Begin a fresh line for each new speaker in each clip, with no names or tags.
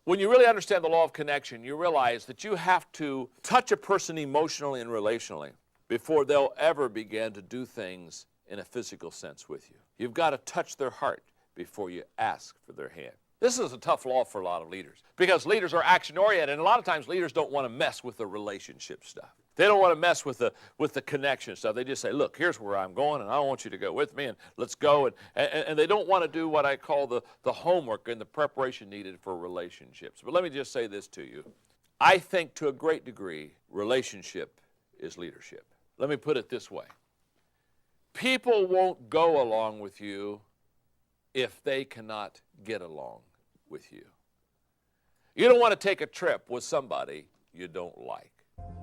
When you really understand the law of connection, you realize that you have to touch a person emotionally and relationally before they'll ever begin to do things in a physical sense with you. You've got to touch their heart before you ask for their hand. This is a tough law for a lot of leaders because leaders are action-oriented, and a lot of times leaders don't want to mess with the relationship stuff. They don't want to mess with the connection stuff. They just say, look, here's where I'm going, and I want you to go with me, and let's go. And they don't want to do what I call the homework and the preparation needed for relationships. But let me just say this to you. I think to a great degree, relationship is leadership. Let me put it this way. People won't go along with you if they cannot get along with you. You don't want to take a trip with somebody you don't like.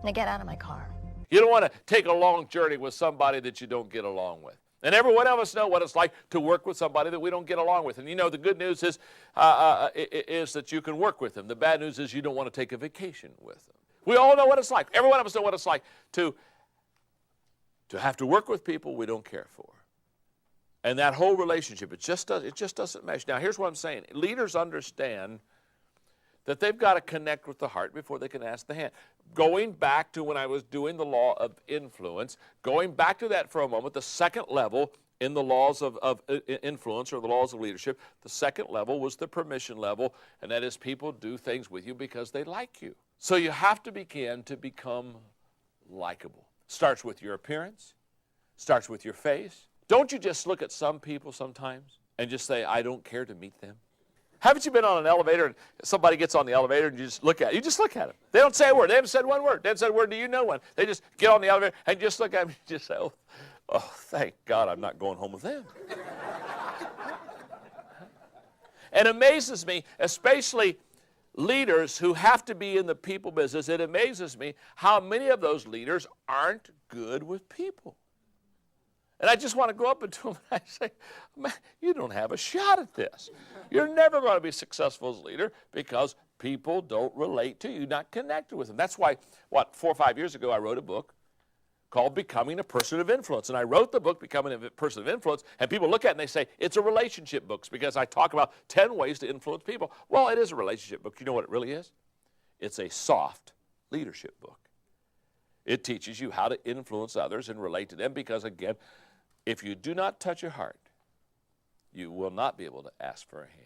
Now get out of my car.
You don't want to take a long journey with somebody that you don't get along with. And every one of us know what it's like to work with somebody that we don't get along with. And you know, the good news is that you can work with them. The bad news is you don't want to take a vacation with them. We all know what it's like. Every one of us know what it's like to have to work with people we don't care for. And that whole relationship, it just doesn't mesh. Now, here's what I'm saying. Leaders understand that they've got to connect with the heart before they can ask the hand. Going back to when I was doing the law of influence, going back to that for a moment, the second level in the laws of influence or the laws of leadership, the second level was the permission level, and that is people do things with you because they like you. So you have to begin to become likable. Starts with your appearance, starts with your face. Don't you just look at some people sometimes and just say, I don't care to meet them? Haven't you been on an elevator and somebody gets on the elevator and you just look at them? They don't say a word. They haven't said one word. They haven't said a word to you, no one. They just get on the elevator and just look at them and just say, oh, thank God I'm not going home with them. And it amazes me, especially leaders who have to be in the people business, it amazes me how many of those leaders aren't good with people. And I just want to go up to them and I say, man, you don't have a shot at this. You're never going to be successful as a leader because people don't relate to you, not connected with them. That's why, 4 or 5 years ago, I wrote a book called Becoming a Person of Influence. And I wrote the book, Becoming a Person of Influence, and people look at it and they say, it's a relationship book because I talk about 10 ways to influence people. Well, it is a relationship book. You know what it really is? It's a soft leadership book. It teaches you how to influence others and relate to them because, again, if you do not touch your heart, you will not be able to ask for a hand.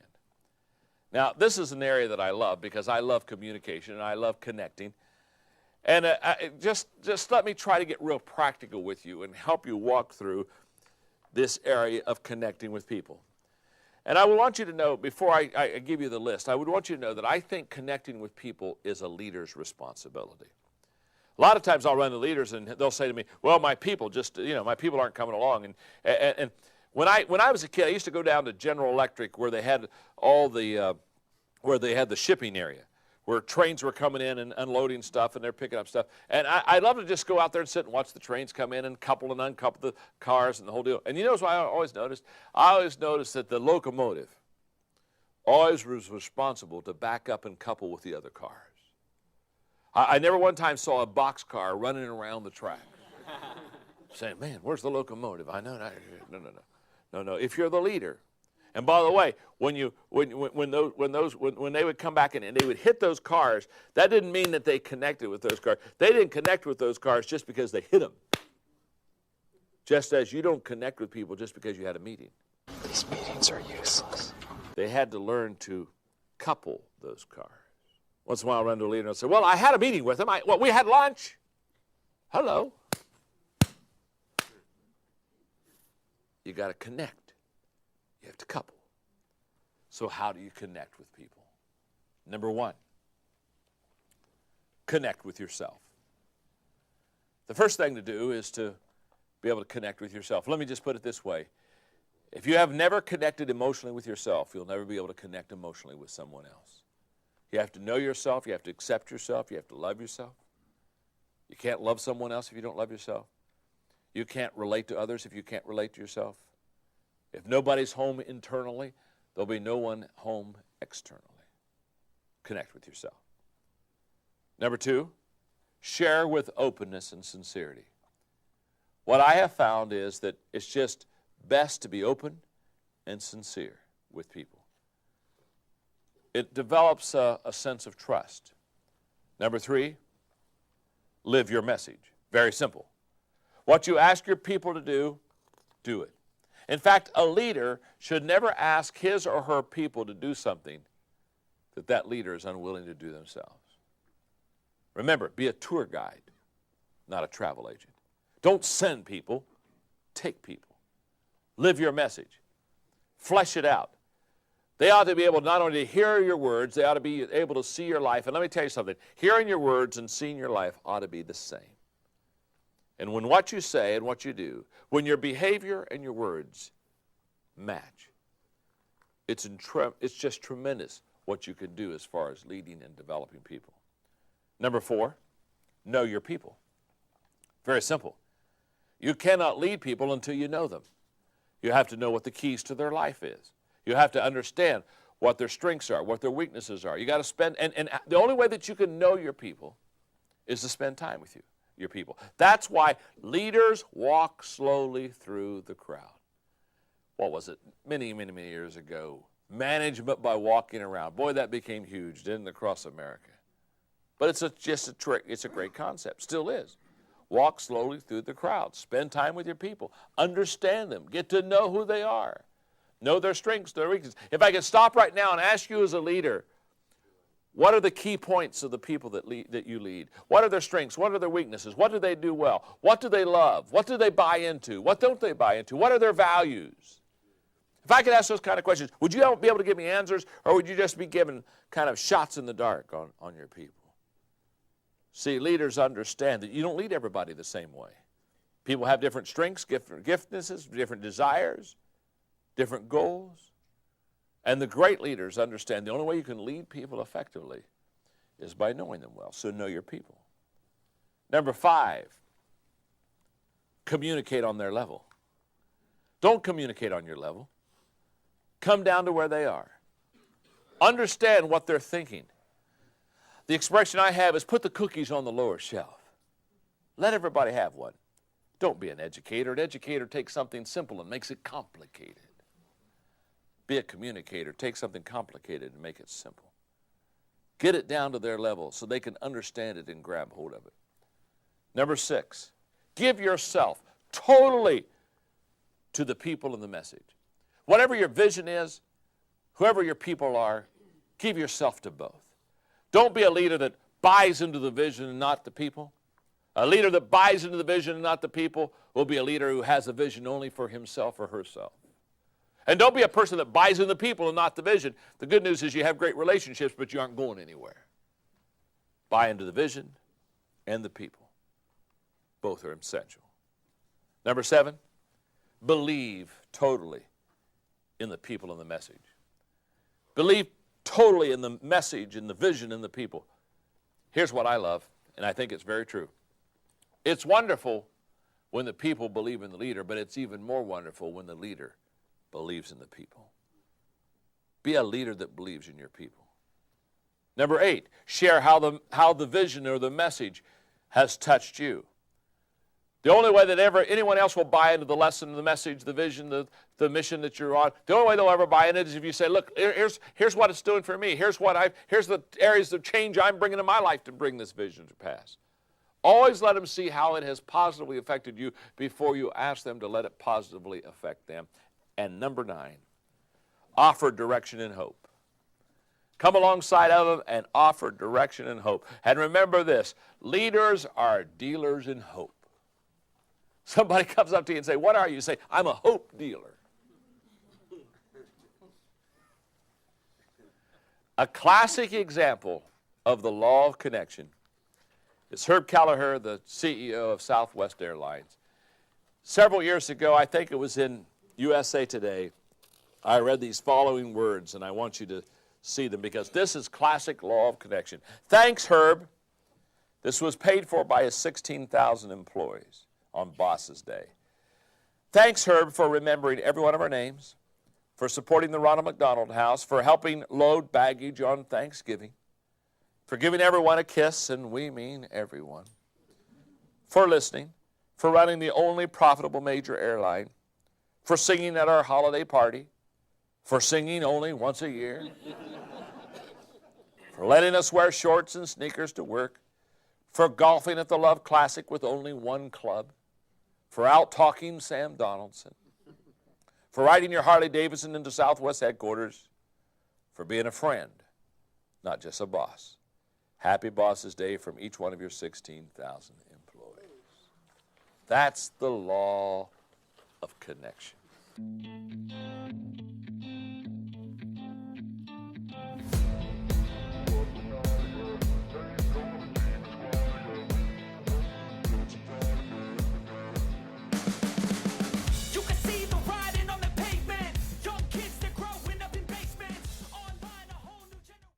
Now, this is an area that I love because I love communication and I love connecting. And just let me try to get real practical with you and help you walk through this area of connecting with people. And I would want you to know, before I give you the list, I would want you to know that I think connecting with people is a leader's responsibility. A lot of times I'll run to leaders and they'll say to me, well, my people my people aren't coming along. And when I was a kid, I used to go down to General Electric where they had the shipping area, where trains were coming in and unloading stuff and they're picking up stuff. And I love to just go out there and sit and watch the trains come in and couple and uncouple the cars and the whole deal. And you know what I always noticed? I always noticed that the locomotive always was responsible to back up and couple with the other cars. I never one time saw a boxcar running around the track saying, man, where's the locomotive? I know. No. If you're the leader, and by the way, when they would come back in and they would hit those cars, that didn't mean that they connected with those cars. They didn't connect with those cars just because they hit them. Just as you don't connect with people just because you had a meeting.
These meetings are useless.
They had to learn to couple those cars. Once in a while, I'll run to a leader and I'll say, well, I had a meeting with him. We had lunch. Hello. You got to connect. You have to couple. So how do you connect with people? Number one, connect with yourself. The first thing to do is to be able to connect with yourself. Let me just put it this way. If you have never connected emotionally with yourself, you'll never be able to connect emotionally with someone else. You have to know yourself. You have to accept yourself. You have to love yourself. You can't love someone else if you don't love yourself. You can't relate to others if you can't relate to yourself. If nobody's home internally, there'll be no one home externally. Connect with yourself. Number two, share with openness and sincerity. What I have found is that it's just best to be open and sincere with people. It develops a sense of trust. Number 3, live your message. Very simple. What you ask your people to do, do it. In fact, a leader should never ask his or her people to do something that leader is unwilling to do themselves. Remember, be a tour guide, not a travel agent. Don't send people, take people. Live your message. Flesh it out. They ought to be able not only to hear your words, they ought to be able to see your life. And let me tell you something, hearing your words and seeing your life ought to be the same. And when what you say and what you do, when your behavior and your words match, it's just tremendous what you can do as far as leading and developing people. Number 4, know your people. Very simple. You cannot lead people until you know them. You have to know what the keys to their life is. You have to understand what their strengths are, what their weaknesses are. You got to spend, and the only way that you can know your people is to spend time with your people. That's why leaders walk slowly through the crowd. What was it? Many, many, many years ago. Management by walking around. Boy, that became huge, didn't it, across America? But it's a great concept. Still is. Walk slowly through the crowd. Spend time with your people. Understand them. Get to know who they are. Know their strengths, their weaknesses. If I could stop right now and ask you as a leader, what are the key points of the people that you lead? What are their strengths? What are their weaknesses? What do they do well? What do they love? What do they buy into? What don't they buy into? What are their values? If I could ask those kind of questions, would you be able to give me answers, or would you just be giving kind of shots in the dark on your people? See, leaders understand that you don't lead everybody the same way. People have different strengths, different giftnesses, different desires, different goals. And the great leaders understand the only way you can lead people effectively is by knowing them well. So know your people. Number 5, communicate on their level. Don't communicate on your level. Come down to where they are. Understand what they're thinking. The expression I have is put the cookies on the lower shelf. Let everybody have one. Don't be an educator. An educator takes something simple and makes it complicated. Be a communicator. Take something complicated and make it simple. Get it down to their level so they can understand it and grab hold of it. Number 6, give yourself totally to the people and the message. Whatever your vision is, whoever your people are, give yourself to both. Don't be a leader that buys into the vision and not the people. A leader that buys into the vision and not the people will be a leader who has a vision only for himself or herself. And don't be a person that buys in the people and not the vision. The good news is you have great relationships, but you aren't going anywhere. Buy into the vision and the people. Both are essential. Number 7, believe totally in the people and the message. Believe totally in the message and the vision and the people. Here's what I love, and I think it's very true. It's wonderful when the people believe in the leader, but it's even more wonderful when the leader believes in the people. Be a leader that believes in your people. Number 8, share how the vision or the message has touched you. The only way that anyone else will buy into the lesson, the message, the vision, the mission that you're on, the only way they'll ever buy in it is if you say, look, here's what it's doing for me. Here's the areas of change I'm bringing in my life to bring this vision to pass. Always let them see how it has positively affected you before you ask them to let it positively affect them. And number 9, offer direction and hope. Come alongside of them and offer direction and hope. And remember this, leaders are dealers in hope. Somebody comes up to you and say, what are you? You say, I'm a hope dealer. A classic example of the law of connection is Herb Kelleher, the CEO of Southwest Airlines. Several years ago, I think it was in USA Today, I read these following words, and I want you to see them because this is classic law of connection. Thanks, Herb. This was paid for by his 16,000 employees on Boss's Day. Thanks, Herb, for remembering every one of our names, for supporting the Ronald McDonald House, for helping load baggage on Thanksgiving, for giving everyone a kiss, and we mean everyone, for listening, for running the only profitable major airline, for singing at our holiday party, for singing only once a year, for letting us wear shorts and sneakers to work, for golfing at the Love Classic with only one club, for out-talking Sam Donaldson, for riding your Harley Davidson into Southwest headquarters, for being a friend, not just a boss. Happy Boss's Day from each one of your 16,000 employees. That's the law of connection.